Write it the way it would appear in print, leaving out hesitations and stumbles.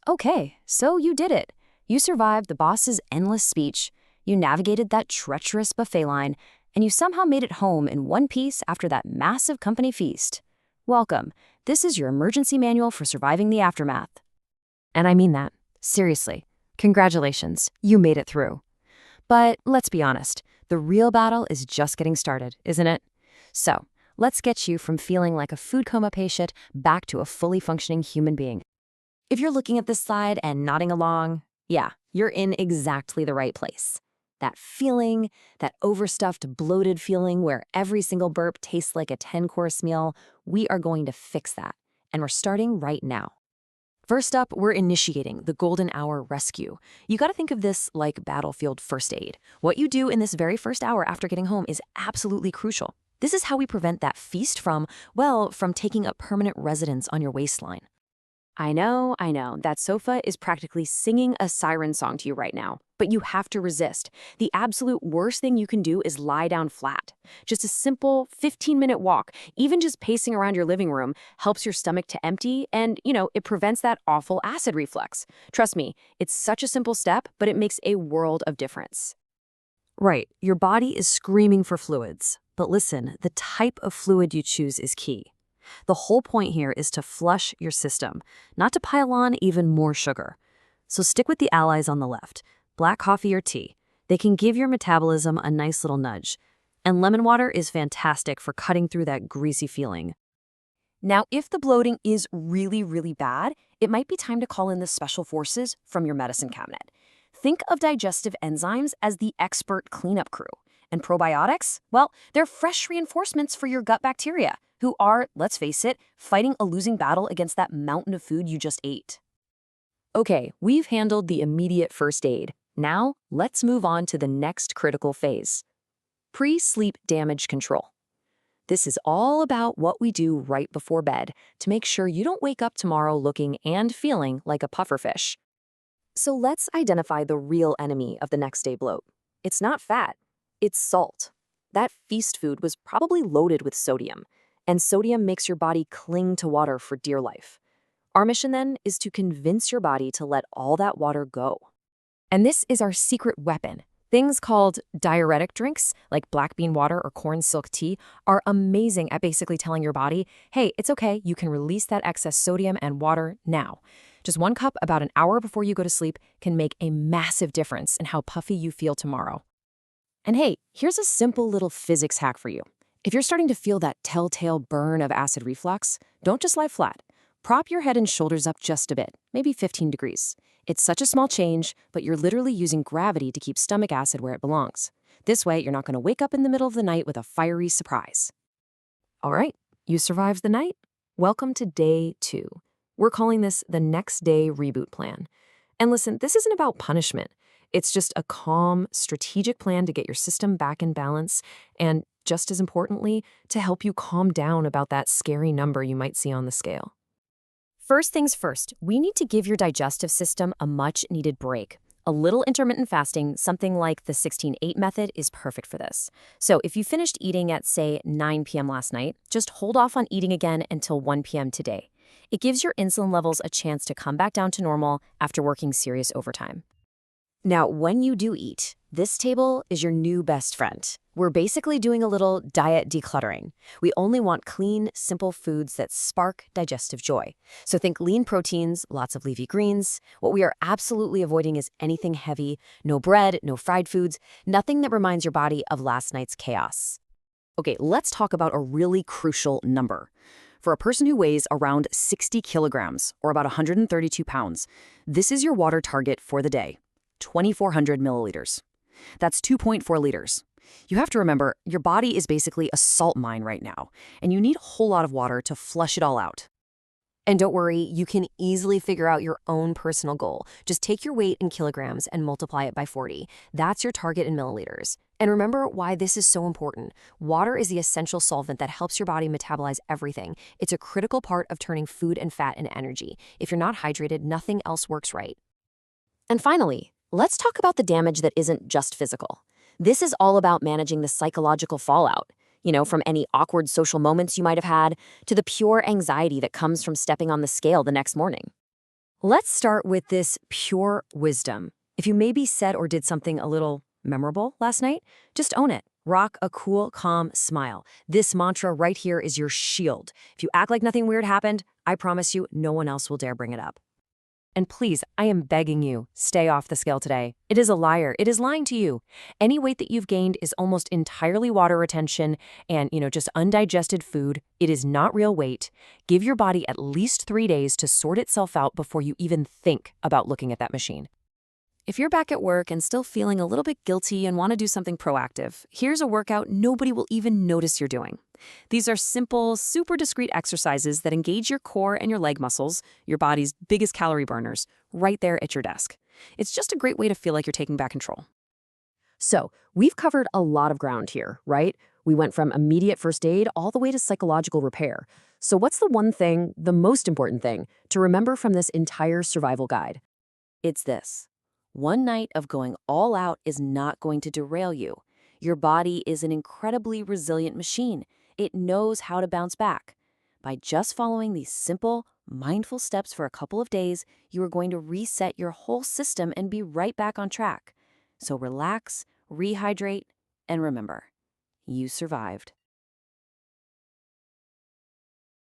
Okay, so you did it. You survived the boss's endless speech, you navigated that treacherous buffet line, and you somehow made it home in one piece after that massive company feast. Welcome. This is your emergency manual for surviving the aftermath. And I mean that. Seriously. Congratulations. You made it through. But let's be honest, the real battle is just getting started, isn't it? So, let's get you from feeling like a food coma patient back to a fully functioning human being. If you're looking at this slide and nodding along, yeah, you're in exactly the right place. That feeling, that overstuffed, bloated feeling where every single burp tastes like a 10-course meal, we are going to fix that. And we're starting right now. First up, we're initiating the Golden Hour Rescue. You gotta think of this like battlefield first aid. What you do in this very first hour after getting home is absolutely crucial. This is how we prevent that feast from taking up permanent residence on your waistline. I know, that sofa is practically singing a siren song to you right now, but you have to resist. The absolute worst thing you can do is lie down flat. Just a simple 15-minute walk, even just pacing around your living room, helps your stomach to empty and, it prevents that awful acid reflux. Trust me, it's such a simple step, but it makes a world of difference. Right, your body is screaming for fluids, but listen, the type of fluid you choose is key. The whole point here is to flush your system, not to pile on even more sugar. So stick with the allies on the left, black coffee or tea. They can give your metabolism a nice little nudge. And lemon water is fantastic for cutting through that greasy feeling. Now, if the bloating is really, really bad, it might be time to call in the special forces from your medicine cabinet. Think of digestive enzymes as the expert cleanup crew. And probiotics? Well, they're fresh reinforcements for your gut bacteria, who are, let's face it, fighting a losing battle against that mountain of food you just ate. Okay, we've handled the immediate first aid. Now, let's move on to the next critical phase. Pre-sleep damage control. This is all about what we do right before bed to make sure you don't wake up tomorrow looking and feeling like a pufferfish. So let's identify the real enemy of the next day bloat. It's not fat, it's salt. That feast food was probably loaded with sodium, and sodium makes your body cling to water for dear life. Our mission then is to convince your body to let all that water go. And this is our secret weapon. Things called diuretic drinks, like black bean water or corn silk tea, are amazing at basically telling your body, hey, it's okay, you can release that excess sodium and water now. Just 1 cup about an hour before you go to sleep can make a massive difference in how puffy you feel tomorrow. And hey, here's a simple little physics hack for you. If you're starting to feel that telltale burn of acid reflux, don't just lie flat. Prop your head and shoulders up just a bit, maybe 15 degrees. It's such a small change, but you're literally using gravity to keep stomach acid where it belongs. This way, you're not going to wake up in the middle of the night with a fiery surprise. All right, you survived the night? Welcome to day 2. We're calling this the next day reboot plan. And listen, this isn't about punishment. It's just a calm, strategic plan to get your system back in balance and, just as importantly, to help you calm down about that scary number you might see on the scale. First things first, we need to give your digestive system a much-needed break. A little intermittent fasting, something like the 16-8 method, is perfect for this. So if you finished eating at, say, 9 p.m. last night, just hold off on eating again until 1 p.m. today. It gives your insulin levels a chance to come back down to normal after working serious overtime. Now, when you do eat, this table is your new best friend. We're basically doing a little diet decluttering. We only want clean, simple foods that spark digestive joy. So think lean proteins, lots of leafy greens. What we are absolutely avoiding is anything heavy, no bread, no fried foods, nothing that reminds your body of last night's chaos. Okay, let's talk about a really crucial number. For a person who weighs around 60 kilograms, or about 132 pounds, this is your water target for the day. 2,400 milliliters. That's 2.4 liters. You have to remember, your body is basically a salt mine right now, and you need a whole lot of water to flush it all out. And don't worry, you can easily figure out your own personal goal. Just take your weight in kilograms and multiply it by 40. That's your target in milliliters. And remember why this is so important. Water is the essential solvent that helps your body metabolize everything. It's a critical part of turning food and fat into energy. If you're not hydrated, nothing else works right. And finally, let's talk about the damage that isn't just physical. This is all about managing the psychological fallout, from any awkward social moments you might have had to the pure anxiety that comes from stepping on the scale the next morning. Let's start with this pure wisdom. If you maybe said or did something a little memorable last night, just own it. Rock a cool, calm smile. This mantra right here is your shield. If you act like nothing weird happened, I promise you no one else will dare bring it up. And please, I am begging you, stay off the scale today. It is a liar. It is lying to you. Any weight that you've gained is almost entirely water retention and, just undigested food. It is not real weight. Give your body at least 3 days to sort itself out before you even think about looking at that machine. If you're back at work and still feeling a little bit guilty and want to do something proactive, here's a workout nobody will even notice you're doing. These are simple, super discreet exercises that engage your core and your leg muscles, your body's biggest calorie burners, right there at your desk. It's just a great way to feel like you're taking back control. So, we've covered a lot of ground here, right? We went from immediate first aid all the way to psychological repair. So what's the one thing, the most important thing, to remember from this entire survival guide? It's this. One night of going all out is not going to derail you. Your body is an incredibly resilient machine. It knows how to bounce back. By just following these simple, mindful steps for a couple of days, you are going to reset your whole system and be right back on track. So relax, rehydrate, and remember, you survived.